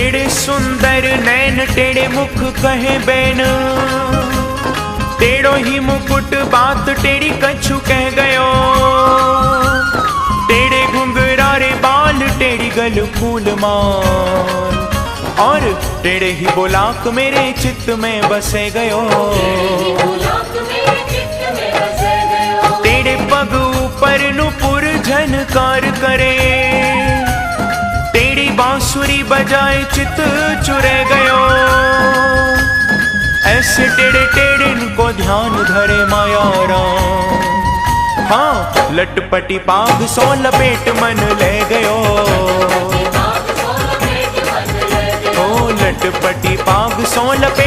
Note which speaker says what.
Speaker 1: तेरे सुंदर नैन टेढ़े मुख कहे बैन, टेढ़ो ही मुकुट बात टेढ़ी कछु कह गयो। टेढ़े घुंघरारे बाल टेढ़ी गल फूल माल, और टेढ़े ही बोलाक मेरे चित्त में बसे गयो। टेढ़े पग ऊपर नुपुर झनकार करे, टेढ़ी बांसुरी बजाए चित चुरे गयो। ऐसे टेढ़े टेढ़े को ध्यान धरे माया राम, हाँ लटपटी पाग सो लपेट मन ले गयो। ओ लटपटी पाग सो लपेट